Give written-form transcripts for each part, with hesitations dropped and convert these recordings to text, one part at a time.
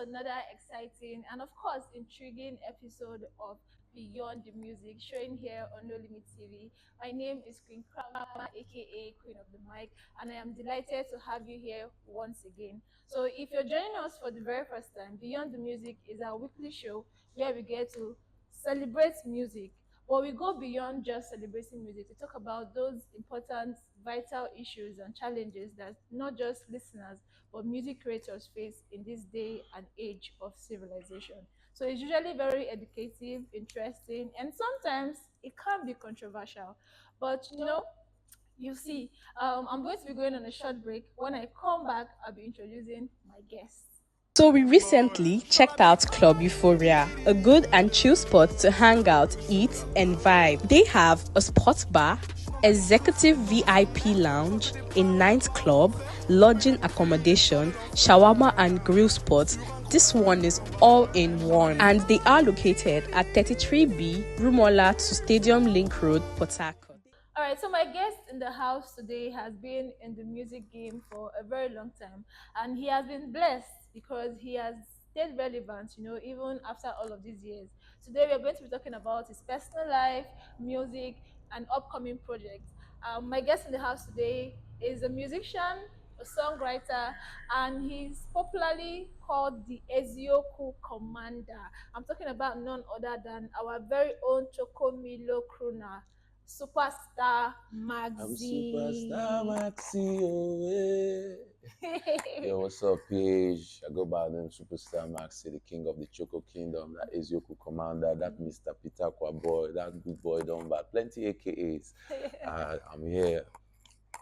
another exciting and, of course, intriguing episode of Beyond the Music, showing here on No Limit TV. My name is Queen Krama, aka Queen of the Mic, and I am delighted to have you here once again. So, if you're joining us for the very first time, Beyond the Music is our weekly show where we get to celebrate music. But we go beyond just celebrating music. We talk about those important, vital issues and challenges that not just listeners but music creators face in this day and age of civilization. So it's usually very educative, interesting, and sometimes it can be controversial. But you see, I'm going to be going on a short break. When I come back, I'll be introducing my guests. So we recently checked out Club Euphoria, a good and chill spot to hang out, eat, and vibe. They have a sports bar, executive VIP lounge, a night club, lodging accommodation, shawarma and grill spots. This one is all in one, and they are located at 33B Rumola to Stadium Link Road, Port Harcourt. All right, so my guest in the house today has been in the music game for a very long time, and he has been blessed because he has stayed relevant, even after all of these years. Today, we are going to be talking about his personal life, music, and upcoming projects. My guest in the house today is a musician, a songwriter, and he's popularly called the Ezioku Commander. I'm talking about none other than our very own Chokomilo Kruna. Superstar I'm Maxi. Superstar Maxi. Yo, what's up, PH? I go by the name Superstar Maxi, the king of the Choco Kingdom, that is Yoku Commander, that Mr. Pitakwa boy, that good boy done by plenty AKAs. I'm here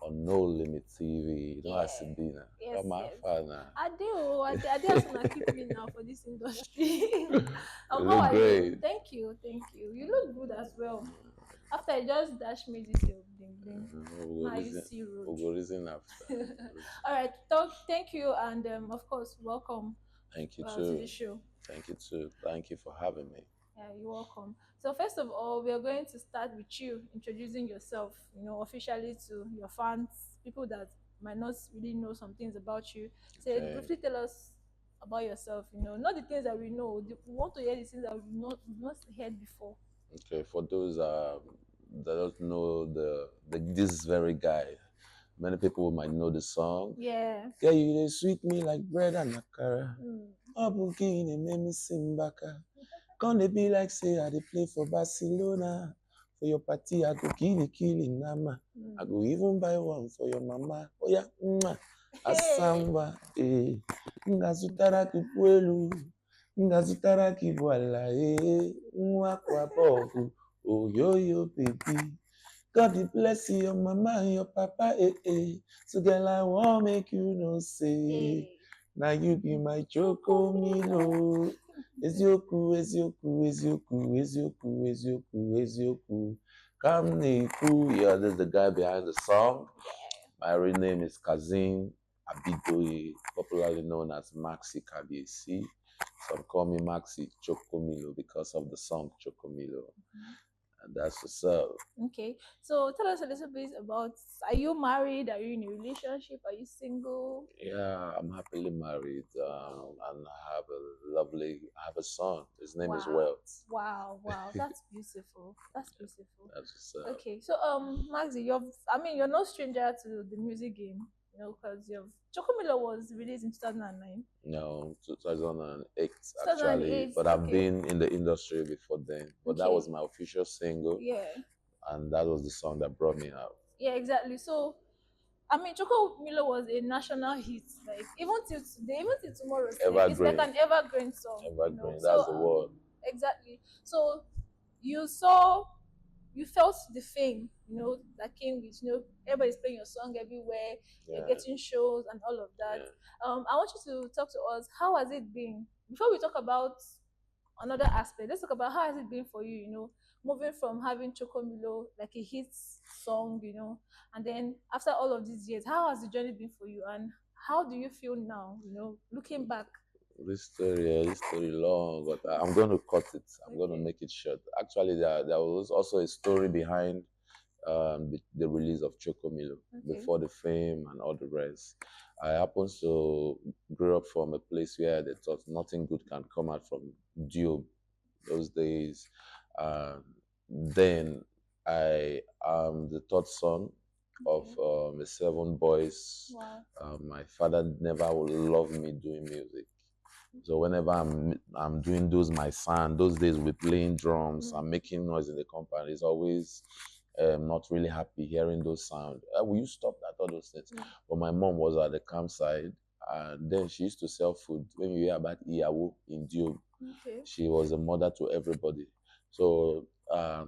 on No Limit TV. You know, I see dinner. Yes, Come on, yes. father. I do. I just want to keep me now for this industry. You How look are great. you? Thank you. Thank you. You look good as well. After I just dash me this your bling bling. Now you see road. We'll go reason after. All right. Thank you, and of course, welcome Thank you to too. the show. Thank you too. Thank you for having me. Yeah, you're welcome. So first of all, we are going to start with you introducing yourself, officially to your fans, people that might not really know some things about you. So Okay. briefly tell us about yourself, not the things that we know. We want to hear the things that we've not heard before. Okay, for those that don't know this very guy, many people might know the song. Yeah. Girl, you dey sweet me like bread and akara. Mm. Obuki dey make me sing baka. Come dey be like say I dey play for Barcelona. For your party, I go kill nama. I go even buy one for your mama. Oh yeah, asamba, ngazutara kipuelu, ngazutara kibwala, nwa kwa bogu. Oh yo baby. God bless your mama and your papa, So girl, I want make you know say. Hey. Now you be my Choco Milo. Ezioku. Come Niku. Yeah, this is the guy behind the song. My real name is Kazim Abidoye, popularly known as Maxi Kabiesi. Some call me Maxi Chocomilo because of the song Chocomilo. And that's what's up. Okay, so tell us a little bit about, are you married? Are you in a relationship? Are you single? Yeah, I'm happily married, and I have a son. His name is Wow. Wealth. Wow, that's beautiful. That's beautiful. That's what's up. Okay, so Maxi, you're no stranger to the music game, because Chokomilo was released in 2009. No, 2008 2008, actually, but I've okay. been in the industry before then. But that Okay. was my official single, Yeah. and that was the song that brought me out. Yeah, exactly. So, Chokomilo was a national hit. Like even till today, even till tomorrow, it's Evergreen. like an evergreen song. Evergreen, So, that's the word. exactly. So you felt the fame, that came with, everybody's playing your song everywhere, Yeah. you're getting shows and all of that. Yeah. I want you to talk to us. How has it been? Before we talk about another aspect, let's talk about how has it been for you, moving from having Chokomilo, like a hit song, and then after all of these years, how has the journey been for you, and how do you feel now, looking back? This story long, but I'm going to cut it. I'm going to make it short. Actually, there was also a story behind the release of Chocomilo, Okay. before the fame and all the rest. I happen to grow up from a place where they thought nothing good can come out from Diob those days. Um, then I am the third son of Okay. the seven boys. Wow. My father never loved me doing music. So whenever I'm doing those my son, those days we're playing drums, I'm making noise in the compound. He's always not really happy hearing those sounds. Will you stop that? All those things. But my mom was at the campsite, and then she used to sell food. When you hear about Iyawo in Diob, Okay. she was a mother to everybody. So I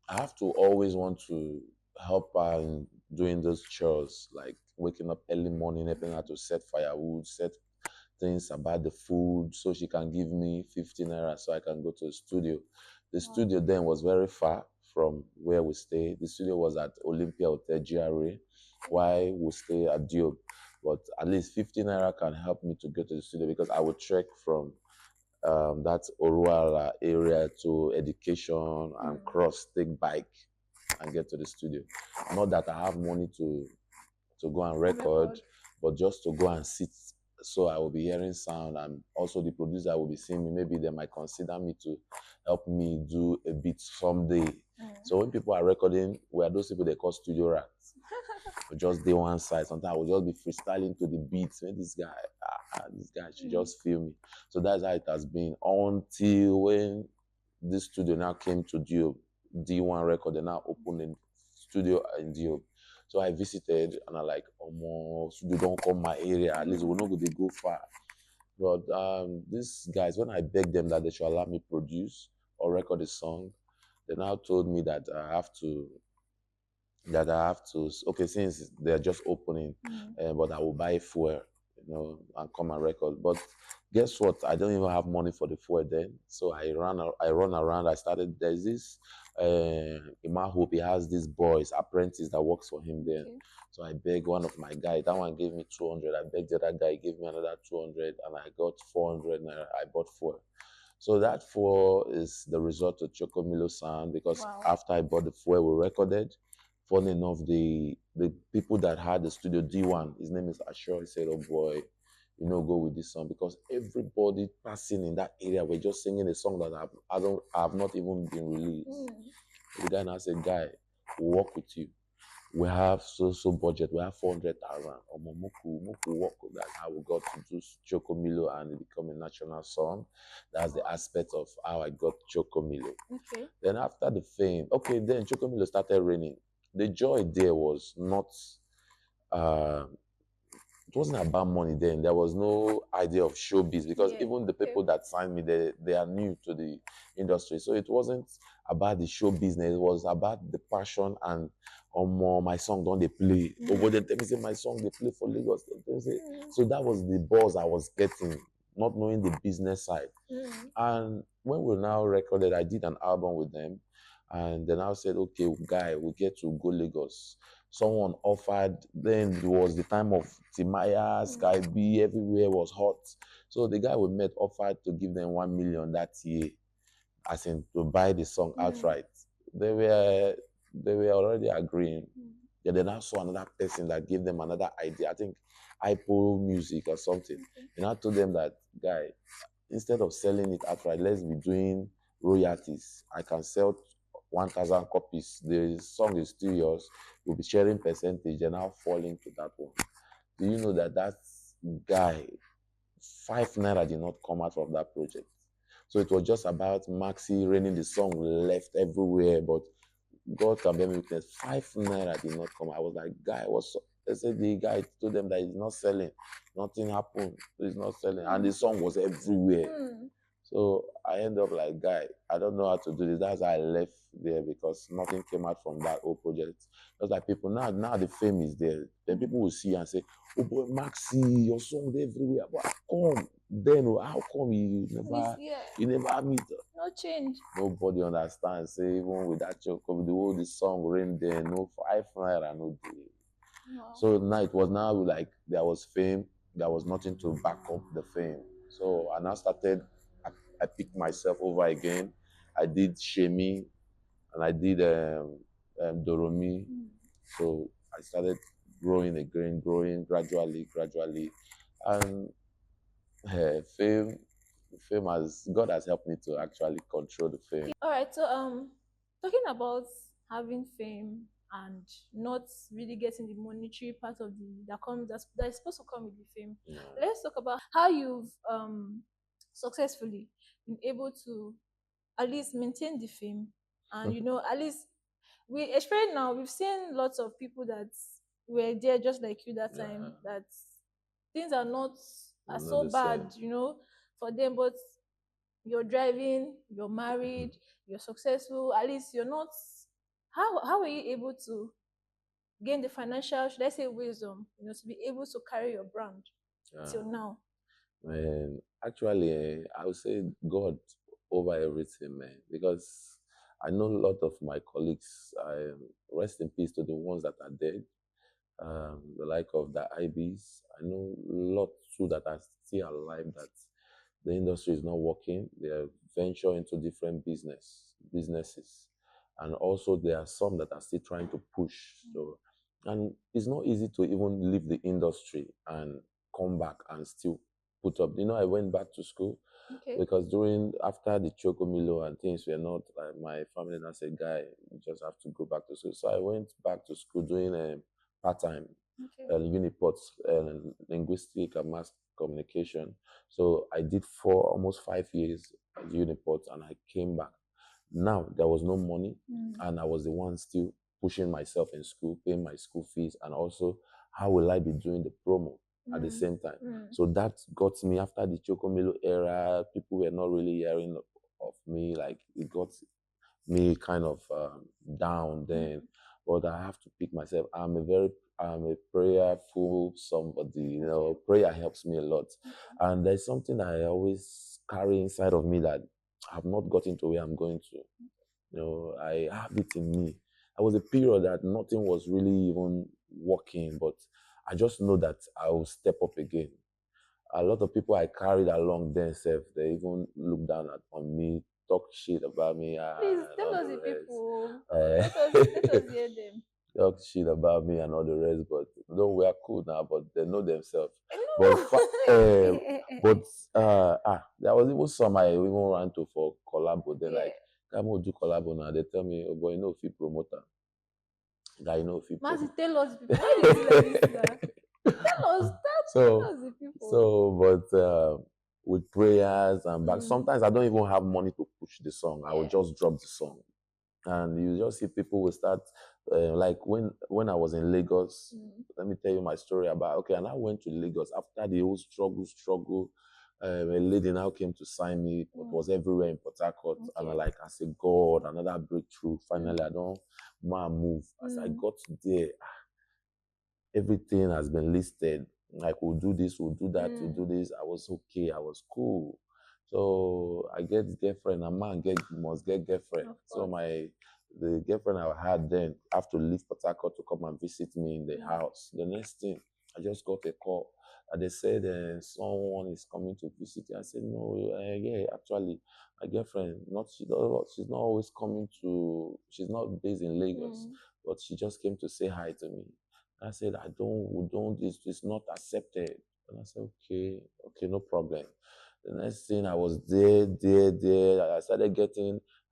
have to always want to help her in doing those chores, like waking up early morning, helping her to set firewood, set things about the food, so she can give me 15 naira so I can go to the studio. The studio then was very far from where we stay. The studio was at Olympia Hotel GRA, while we stay at Diob. But at least 15 naira can help me to go to the studio, because I would trek from that rural area to education and cross, take bike and get to the studio. Not that I have money to go and record, but just to go and sit. So I will be hearing sound, and also the producer will be seeing me. Maybe they might consider me to help me do a beat someday. So when people are recording, we are those people they call studio rats. We just day one side. Sometimes I will just be freestyling to the beats. When this guy should just feel me. So that's how it has been until when this studio now came to D1 record. They now opened a studio in Diob. So I visited and I like, studio don't come my area. At least we're not going to go far. But these guys, when I begged them that they should allow me produce or record a song, they now told me that I have to, okay, since they're just opening, but I will buy fuel, and come and record. But guess what? I don't even have money for the fuel then. So I run around. I started, there's this, Ima Hope, he has this boys, apprentice that works for him then. Okay. So I begged one of my guys, that one gave me 200. I begged the other guy, gave me another 200, and I got 400 naira. I bought fuel. So that fuel is the result of Chocomilo sound, because after I bought the fuel, we recorded. Funny enough, the people that had the studio D1, his name is Ashore, he said, "Oh boy, go with this song," because everybody passing in that area were just singing a song that I have not even been released. The guy now said, "Guy, we'll work with you. We have so budget. We have 400,000. Moku work." That's how we got to do Chocomilo, and it became a national song. That's the aspect of how I got Chocomilo. Okay. Then after the fame, then Chocomilo started raining. The joy there was not, it wasn't about money then. There was no idea of showbiz, because even the people that signed me, they are new to the industry. So it wasn't about the show business. It was about the passion and my song don't they play. Over then tell me say my song they play for Lagos. So that was the buzz I was getting, not knowing the business side. And when we now recorded, I did an album with them, and then I said, okay, guy, we get to go Lagos. Someone offered, then it was the time of Timaya, Sky B, everywhere was hot. So the guy we met offered to give them 1 million that year, as in to buy the song outright. They were already agreeing. Then they now saw another person that gave them another idea. I think Ipo Music or something. And I told them that, guy, instead of selling it outright, let's be doing royalties. I can sell 1,000 copies. The song is still yours. We'll be sharing percentage, and I'll fall into that one. Do you know that guy, 5 naira did not come out from that project? So it was just about Maxi raining the song left everywhere, but God can bear me witness, 5 naira did not come. I was like, guy, what's up? They said the guy told them that he's not selling. Nothing happened. He's not selling. And the song was everywhere. So I end up like, guy, I don't know how to do this. That's how I left there, because nothing came out from that whole project. Just like people, now the fame is there. Then people will see and say, oh boy, Maxi, your song everywhere. But come, then how come you never meet? No change. Nobody understands. Say even with that chocolate, the whole the song rain there, no 5 naira, no day. Wow. So now it was now like there was fame, there was nothing to back up the fame. So I now started, I picked myself over again. I did Shemi, and I did Doromi. So I started growing again, growing gradually, and fame, fame has God has helped me to actually control the fame. All right. So talking about having fame and not really getting the monetary part of the that is supposed to come with the fame. Yeah. Let's talk about how you've successfully been able to at least maintain the fame, and at least we especially now we've seen lots of people that were there just like you that time, that things are not are Not so the bad, same. for them, but you're driving, you're married, you're successful. At least you're not. How are you able to gain the financial, should I say, wisdom, to be able to carry your brand till now? And actually, I would say God over everything, man, because I know a lot of my colleagues. Rest in peace to the ones that are dead, the like of the IBs. I know a lot too that are still alive. That the industry is not working. They are venture into different businesses, and also there are some that are still trying to push. So, and it's not easy to even leave the industry and come back and still put up. I went back to school Okay. because after the Chocomilo and things were not like, my family now said, "Guy, you just have to go back to school." So I went back to school doing part time Uniport, linguistic and mass communication. So I did for almost 5 years at Uniport, and I came back. Now there was no money, and I was the one still pushing myself in school, paying my school fees, and also how will I be doing the promo at the same time? So that got me after the Chocomilo era. People were not really hearing of me. Like, it got me kind of down then. But I have to pick myself. I'm a prayerful somebody. Prayer helps me a lot. And there's something that I always carry inside of me that I've not gotten to where I'm going to. I have it in me. There was a period that nothing was really even working, but I just know that I will step up again. A lot of people I carried along themselves, they even look down on me, talk shit about me. Please And tell all us the the rest. people. Let us hear them. Talk shit about me and all the rest, but though we are cool now, but they know themselves. But No. there was even some I even ran to for collab, but they're Yeah. like, "Come on, do collab now." They tell me, "Oh boy, if you promoter, guy, if you Mazi, promoter." tell us the people. Why you do like this now? Tell us the people. But with prayers and back, sometimes I don't even have money to push the song. I will just drop the song, and you just see people will start like when I was in Lagos. Let me tell you my story about. Okay, and I went to Lagos after the whole struggle. A lady now came to sign me. It was everywhere in Port Harcourt, and I said, God, another breakthrough. Finally, I don't want to move. As I got there, everything has been listed. Like, we'll do this, we'll do that, we'll do this. I was okay, I was cool. So I get girlfriend, a man must get girlfriend. So the girlfriend I had then have to leave Port Harcourt to come and visit me in the house. The next thing, I just got a call. And they said someone is coming to visit you. I said, no, yeah, actually, my girlfriend, she's not always coming to, she's not based in Lagos, but she just came to say hi to me. I said, we don't, it's not accepted. And I said, okay, no problem. The next thing, I was there. I started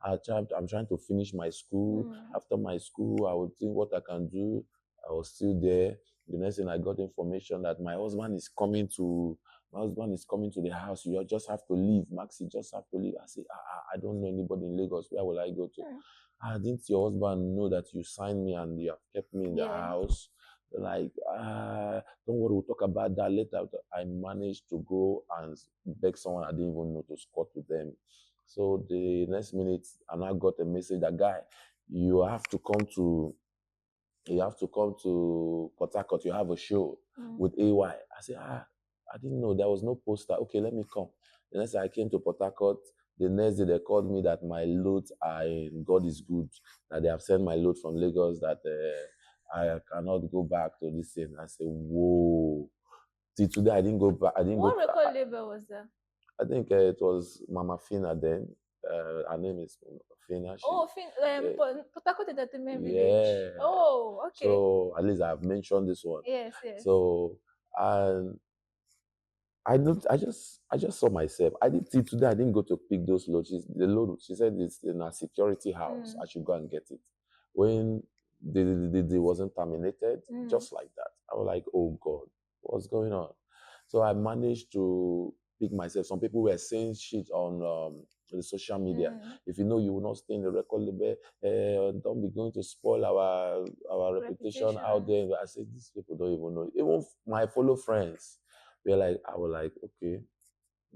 I'm trying to finish my school. After my school, I would think what I can do. I was still there. The next thing, I got information that my husband is coming to the house. You just have to leave. Maxi, just have to leave. I said, I don't know anybody in Lagos. Where will I go to? Didn't your husband know that you signed me and you have kept me in the house? Like, don't worry, we'll talk about that later. I managed to go and beg someone I didn't even know to squat with them. So the next minute, and I got a message that, guy, you have to come to Port Harcourt. You have a show with AY. I said, I didn't know there was no poster. Okay, let me come. The next day I came to Port Harcourt. The next day they called me that my loads are in God is good, that they have sent my load from Lagos, that I cannot go back to this thing. I said, whoa. Till today, I didn't go back. What record label was that? I think it was Mama Fina then. Her name is Fina. Port Harcourt Entertainment Village. Yeah. Oh, okay. So at least I've mentioned this one. Yes, yes. So and I just saw myself. I did see today. I didn't go to pick those loads. The load. She said it's in a security house. I should go and get it. When the wasn't terminated, just like that. I was like, oh God, what's going on? So I managed to pick myself. Some people were saying shit on the social media. If you know you will not stay in the record label, don't be going to spoil our reputation out there. I said, these people don't even know. Even my fellow friends. I was like, okay,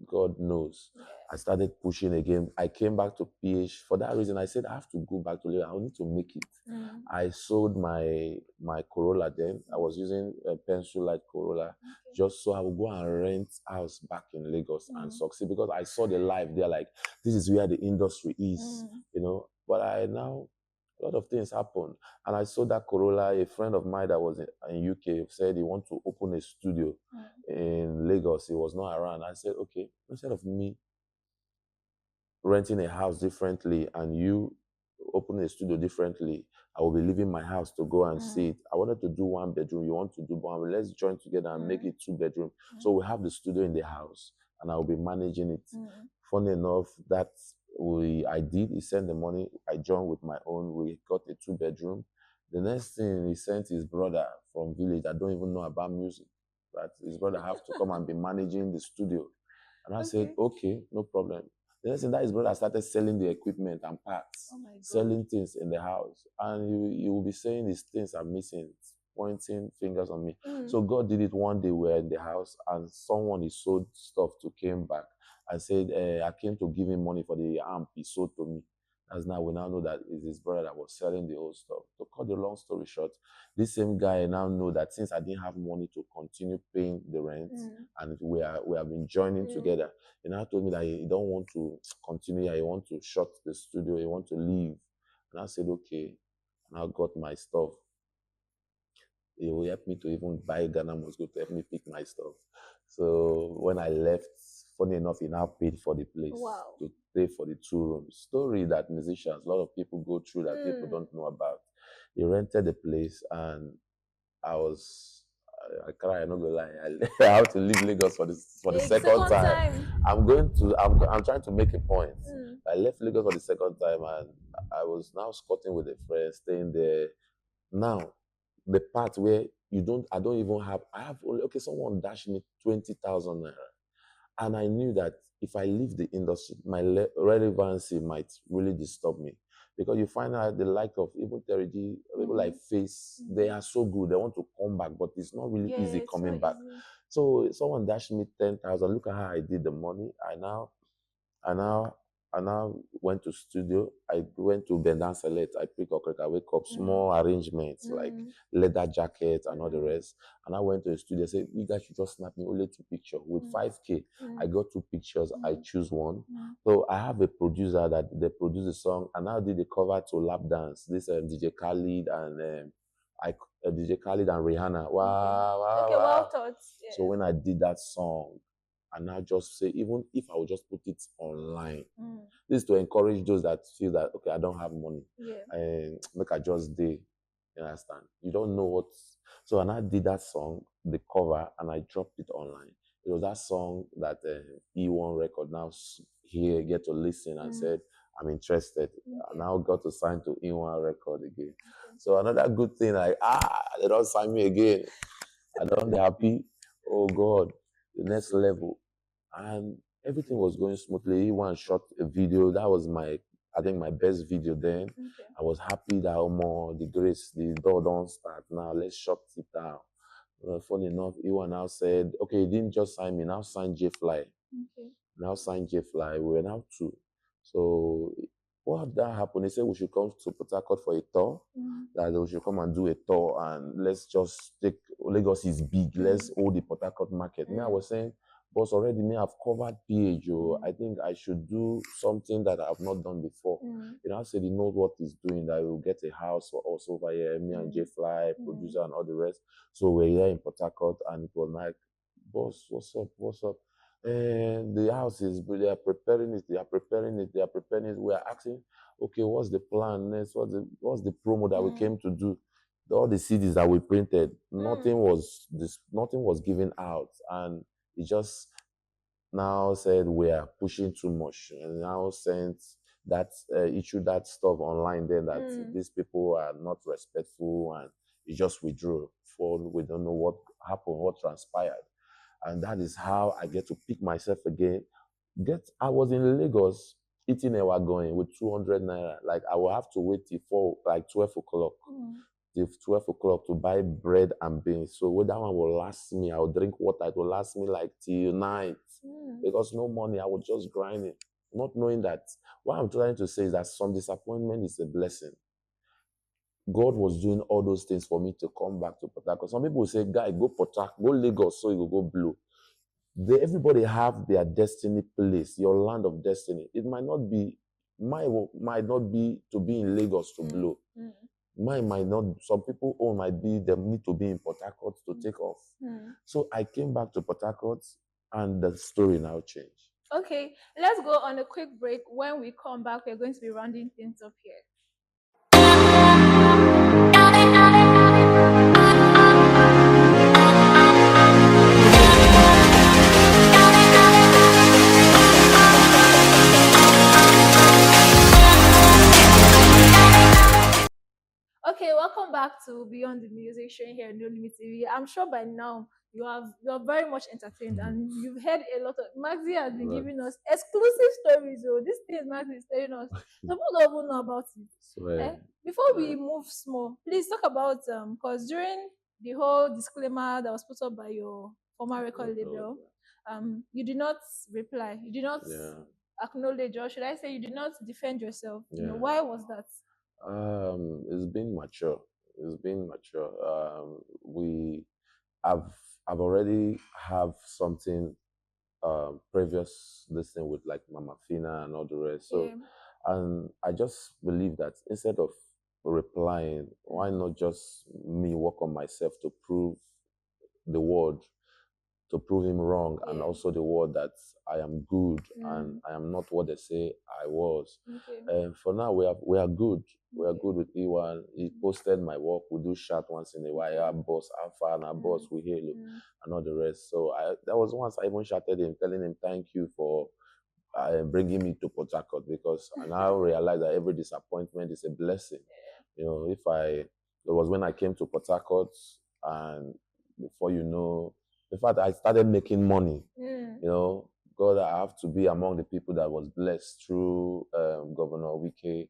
God knows. Yes. I started pushing again. I came back to PH. For that reason, I said, I have to go back to Lagos. I need to make it. I sold my Corolla then. I was using a pencil light Corolla just so I would go and rent house back in Lagos and succeed because I saw the life there. Like, this is where the industry is, But a lot of things happened. And I saw that Corolla. A friend of mine that was in UK said he wanted to open a studio in Lagos. He was not around. I said, okay, instead of me renting a house differently and you opening a studio differently, I will be leaving my house to go and see it. I wanted to do 1 bedroom. You want to do one? Let's join together and make it 2 bedroom. So we have the studio in the house and I will be managing it. Funny enough, I did. He sent the money. I joined with my own. We got a 2 bedroom. The next thing, he sent his brother from village that don't even know about music. That his brother have to come and be managing the studio. And I said, okay, no problem. The next thing, that his brother started selling the equipment and parts, selling things in the house. And he will be saying his things are missing, pointing fingers on me. So God did it one day. We were in the house and someone he sold stuff to came back. I said, I came to give him money for the amp he sold to me. As now we now know that it's his brother that was selling the old stuff. To cut the long story short, this same guy now know that since I didn't have money to continue paying the rent, and we have been joining together, he now told me that he don't want to continue. He want to shut the studio. He want to leave. And I said, okay. And I got my stuff. He will help me to even buy Ghana must go to help me pick my stuff. So when I left, funny enough, he now paid for the place to pay for the 2 rooms. Story that musicians, a lot of people go through that people don't know about. He rented the place and I cry, I'm not gonna lie. I have to leave Lagos for the second time. I'm trying to make a point. I left Lagos for the second time and I was now squatting with a friend, staying there. Now, the part where I don't even have, I have only, okay, someone dashed me 20,000 naira. And I knew that if I leave the industry, my relevancy might really disturb me. Because you find out the like of even Terry G, people like Face, they are so good. They want to come back, but it's not really easy coming back. So someone dashed me 10,000. Look at how I did the money. I now went to studio. I went to Bendan Select. I pick up, I wake up, small arrangements like leather jackets and all the rest. And I went to the studio. I said, you guys should just snap me only 2 pictures. With 5K, I got 2 pictures. I choose one. So I have a producer that they produce the song. And I did the cover to Lap Dance. This DJ Khalid and DJ Khalid and Rihanna. Wow. Well thought. Yeah. So when I did that song, and I just say, even if I would just put it online, this is to encourage those that feel that, okay, I don't have money. And make I just day. You understand? You don't know what. So, and I did that song, the cover, and I dropped it online. It was that song that E1 record now here get to listen and said, I'm interested. I now got to sign to E1 record again. So another good thing, they don't sign me again. I don't be happy. Oh God, the next level. And everything was going smoothly. One shot a video. That was I think my best video then. I was happy that the grace, the door don't start. Now let's shut it down. Funny enough, Iwan now said, okay, he didn't just sign me, now sign J Fly. Now sign J Fly. We were now 2. So what that happened, he said we should come to Port Harcourt for a tour. That we should come and do a tour and let's just take Lagos is big. Let's hold the Port Harcourt market. Me, I was saying, boss, already I've covered PH. I think I should do something that I've not done before. I said he knows what he's doing, that he will get a house for us over here, me and J Fly, producer and all the rest. So we're here in Port Harcourt and it was like, boss, what's up? And the house is, they are preparing it, they are preparing it, they are preparing it. We are asking, okay, what's the plan next? What's the promo that we came to do? All the CDs that we printed, nothing was given out, and it just now said we are pushing too much, and now sent that issue that stuff online there that these people are not respectful, and it just withdrew. For we don't know what happened, what transpired, and that is how I get to pick myself again. I was in Lagos eating a going with 200 naira. Like I will have to wait till like 12 o'clock. Till 12 o'clock to buy bread and beans. So that one will last me. I will drink water. It will last me like till night. Because no money, I was just grinding. Not knowing that what I'm trying to say is that some disappointment is a blessing. God was doing all those things for me to come back to Port Harcourt. Some people say, guy, go Port Harcourt, go Lagos so you will go blue. Everybody have their destiny place, your land of destiny. It might not be to be in Lagos to blow. Mine might not. Some people might be them need to be in Port Harcourt to take off. So I came back to Port Harcourt, and the story now changed. Okay, let's go on a quick break. When we come back, we're going to be rounding things up here. Okay, welcome back to Beyond the Music, showing here on No Limit TV. I'm sure by now you're very much entertained, and you've heard a lot of Maxi has been giving us exclusive stories. Oh, these things Maxi is telling us. Some people don't even know about it. Before we move small, please talk about because during the whole disclaimer that was put up by your former record label, you did not reply, you did not acknowledge, or should I say, you did not defend yourself. You know, why was that? It's been mature. It's been mature. I've already have something previous listening with like Mama Fina and all the rest. So, and I just believe that instead of replying, why not just me work on myself to prove the world, to prove him wrong, and also the word that I am good and I am not what they say I was. And for now, we are good. We are good with Iwan. He posted my work. We do chat once in a while. Our boss, Alpha, and our boss, we hail him, and all the rest. So there was once I even chatted him, telling him thank you for bringing me to Port Harcourt, because I now realize that every disappointment is a blessing. You know, it was when I came to Port Harcourt, and before you know, in fact, I started making money. You know, God, I have to be among the people that was blessed through Governor Wike.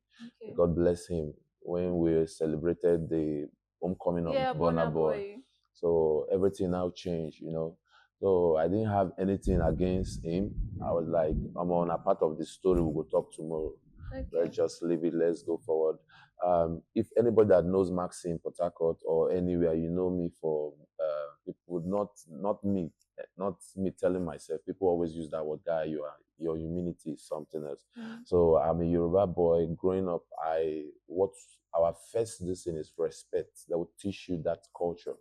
God bless him, when we celebrated the homecoming of Burna Boy. So everything now changed, you know. So I didn't have anything against him. I was like, I'm on a part of the story. We will talk tomorrow. Let's just leave it. Let's go forward. If anybody that knows Maxi in Port Harcourt or anywhere, you know me for people, not me telling myself. People always use that word, guy. Your humility is something else. So I'm a Yoruba boy. Growing up, what our first lesson is respect. That will teach you that culture.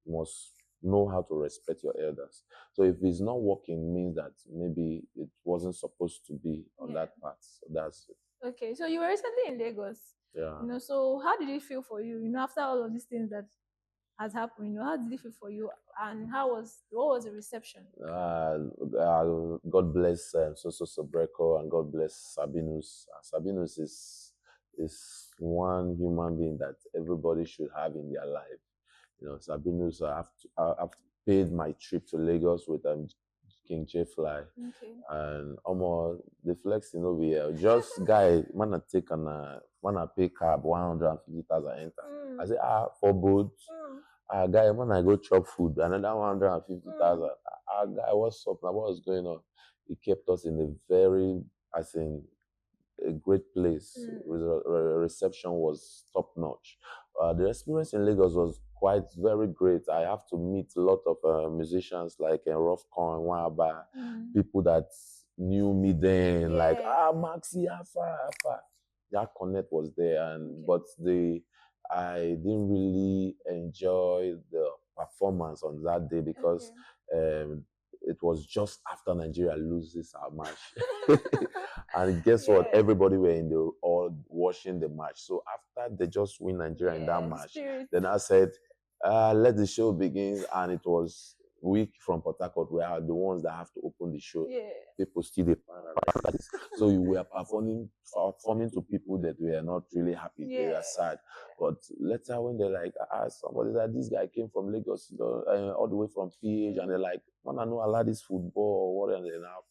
You must know how to respect your elders. So if it's not working, means that maybe it wasn't supposed to be on that part. So that's it. Okay, so you were recently in Lagos. Yeah. You know, so how did it feel for you? You know, after all of these things that has happened, you know, how did it feel for you, and what was the reception? God bless Sobreko, and God bless Sabinus. Sabinus is one human being that everybody should have in their life. You know, Sabinus, I've paid my trip to Lagos with King J Fly, and almost the flex, you know, we just guy man I take on man I pay cab 150,000 enter. I say for both. Guy, when I go chop food, another 150,000. Guy, what's up? Now, what was going on? He kept us in a very, a great place. Reception was top notch. The experience in Lagos was very great. I have to meet a lot of musicians like Rough Corn, Waba, people that knew me then, like Maxi, Alpha. That connect was there, but I didn't really enjoy the performance on that day because it was just after Nigeria loses our match. And guess what? Everybody were in the all watching the match. So after they just win Nigeria in that match, then I said, let the show begin. And it was week from Port Harcourt. We are the ones that have to open the show. People still the so you were performing to people that were not really happy. They were sad. But later when they're like, somebody said this guy came from Lagos, all the way from PH, and they're like, man, I know I like this football or what, and they now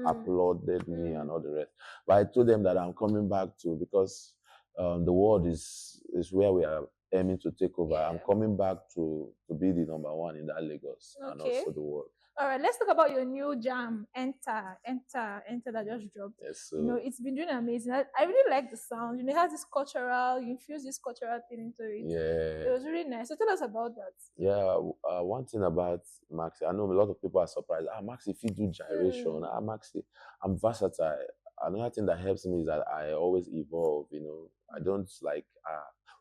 applauded me and all the rest. But I told them that I'm coming back to, because the world is where we are aiming to take over. I'm coming back to be the number one in that Lagos and also the world. All right, let's talk about your new jam, Enter, that just dropped. Yes, so it's been doing amazing. I really like the sound. It has this cultural, you infuse this cultural thing into it. Yeah. It was really nice. So tell us about that. Yeah, one thing about Maxi, I know a lot of people are surprised. Maxi, if you do gyration, Maxi, I'm versatile. Another thing that helps me is that I always evolve, I don't like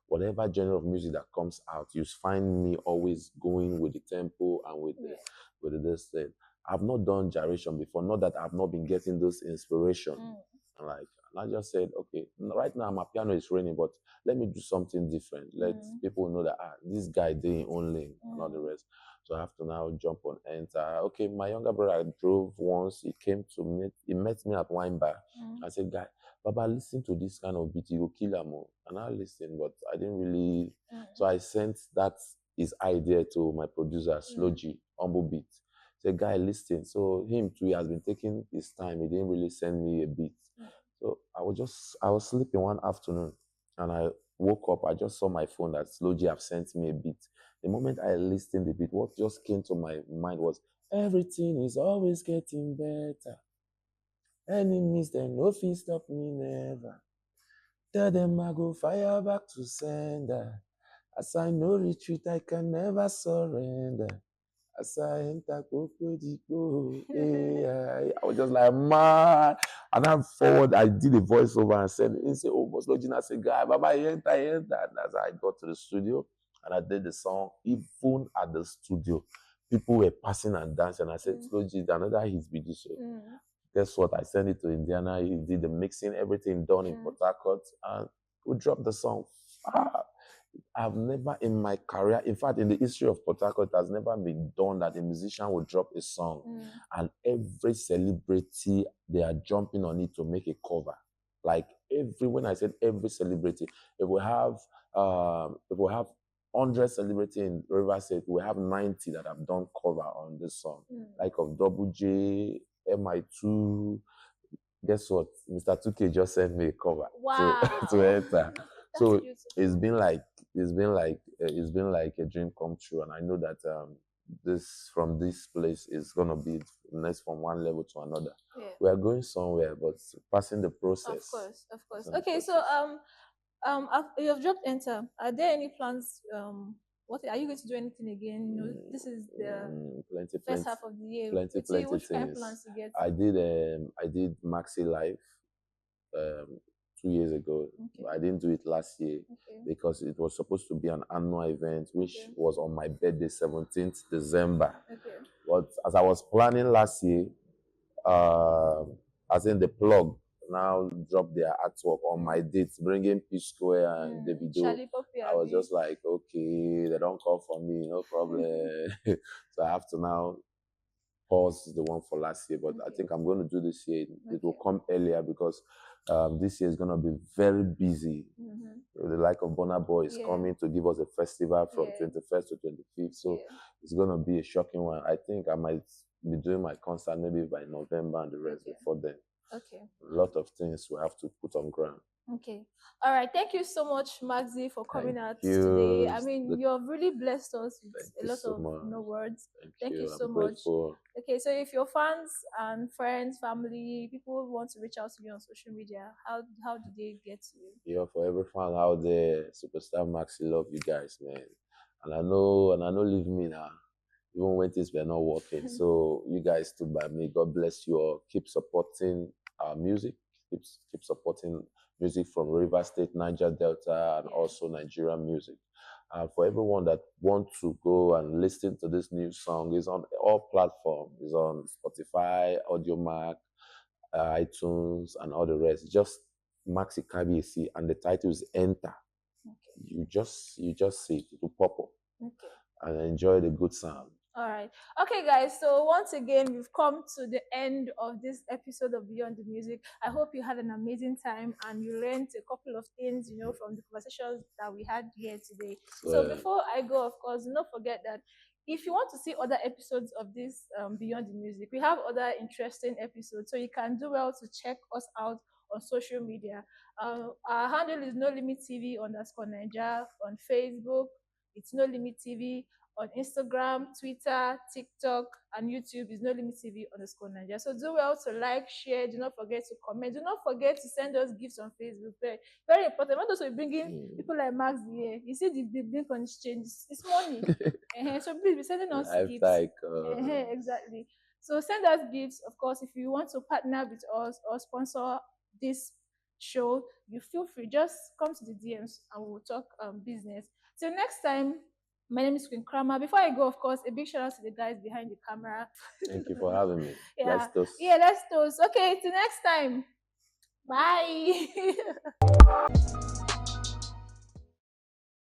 whatever genre of music that comes out, you find me always going with the tempo and with this thing. I've not done gyration before, not that I've not been getting those inspiration. And I just said, okay, right now my piano is raining, but let me do something different. Let people know that this guy did his own lane and all the rest. So I have to now jump on Enter. Okay, my younger brother drove once. He came to meet. He met me at wine bar. I said, guy, Baba, listen to this kind of beat. You go kill him. And I listened, but I didn't really. So I sent his idea to my producer, Slow G, Humble Beat. Said, guy, listen. So him too, he has been taking his time. He didn't really send me a beat. So I was sleeping one afternoon, and I woke up. I just saw my phone that Slow G have sent me a beat. The moment I listened to the beat, what just came to my mind was, everything is always getting better. Enemies, them no fit stop me never. Tell them I go fire back to sender. As I no retreat, I can never surrender. As I enter I was just like, man. And I forward, I did a voiceover and said, he said, oh, Slow G, I said, guy, Baba, enter. And as I got to the studio and I did the song, even at the studio, people were passing and dancing. I said, Slow G, another hit video. So guess what? I sent it to Indiana. He did the mixing, everything done in Port Harcourt, and we dropped the song. I've never in my career, in fact, in the history of Port Harcourt, it has never been done that a musician will drop a song and every celebrity, they are jumping on it to make a cover. Like when I said every celebrity, if we have 100 celebrities in River State, we have 90 that have done cover on this song. Like of Double J, MI2. Guess what? Mr. 2K just sent me a cover to enter. So it's been like a dream come true, and I know that from this place is gonna be next from one level to another. We are going somewhere, but passing the process. Of course. Okay, so you have dropped Enter. Are there any plans? What are you going to do anything again? This is the first half of the year. Plenty which kind of things. plans to get? I did Maxi Live 2 years ago. I didn't do it last year because it was supposed to be an annual event, which was on my birthday, 17th December. But as I was planning last year, as in the plug now dropped their artwork on my dates, bringing P Square and Davido. I was just like, okay, they don't call for me, no problem. So I have to now pause the one for last year, but I think I'm going to do this year. It will come earlier because this year is going to be very busy. The like of Burna Boy is coming to give us a festival from 21st to 25th. So it's going to be a shocking one. I think I might be doing my concert maybe by November and the rest before then. A lot of things we have to put on ground. All right. Thank you so much, Maxi, for coming out today. I mean, you have really blessed us with a lot of words. Thank you so much. Okay, so if your fans and friends, family, people want to reach out to you on social media, how do they get to you? Yeah, for every fan out there, Superstar Maxi, love you guys, man. And I know leave me now. Even when things were not working. So you guys stood by me. God bless you all. Keep supporting our music. Keep supporting music from River State, Niger Delta, and also Nigerian music. For everyone that want to go and listen to this new song, is on all platforms. It's on Spotify, AudioMac, iTunes, and all the rest. Just Maxi Kabiesi, and the title is Enter. Okay. You just see it will pop up. Okay. And enjoy the good sound. All right. Okay, guys. So once again, we've come to the end of this episode of Beyond the Music. I hope you had an amazing time and you learned a couple of things, from the conversations that we had here today. So before I go, of course, do not forget that if you want to see other episodes of this Beyond the Music, we have other interesting episodes. So you can do well to check us out on social media. Our handle is No Limit TV _Niger on Facebook. It's No Limit TV on Instagram, Twitter, TikTok, and YouTube is No Limit TV _Niger. So do well to like, share. Do not forget to comment. Do not forget to send us gifts on Facebook. Very, very important. Not also bringing people like Max here. You see the blink on exchange. It's money. So please be sending us gifts. Exactly. So send us gifts. Of course, if you want to partner with us or sponsor this show, you feel free. Just come to the DMs and we'll talk business. Till next time. My name is Queen Kramer. Before I go, of course, a big shout out to the guys behind the camera. Thank you for having me. Yeah. Let's toast. Yeah, let's toast. Okay, till next time. Bye.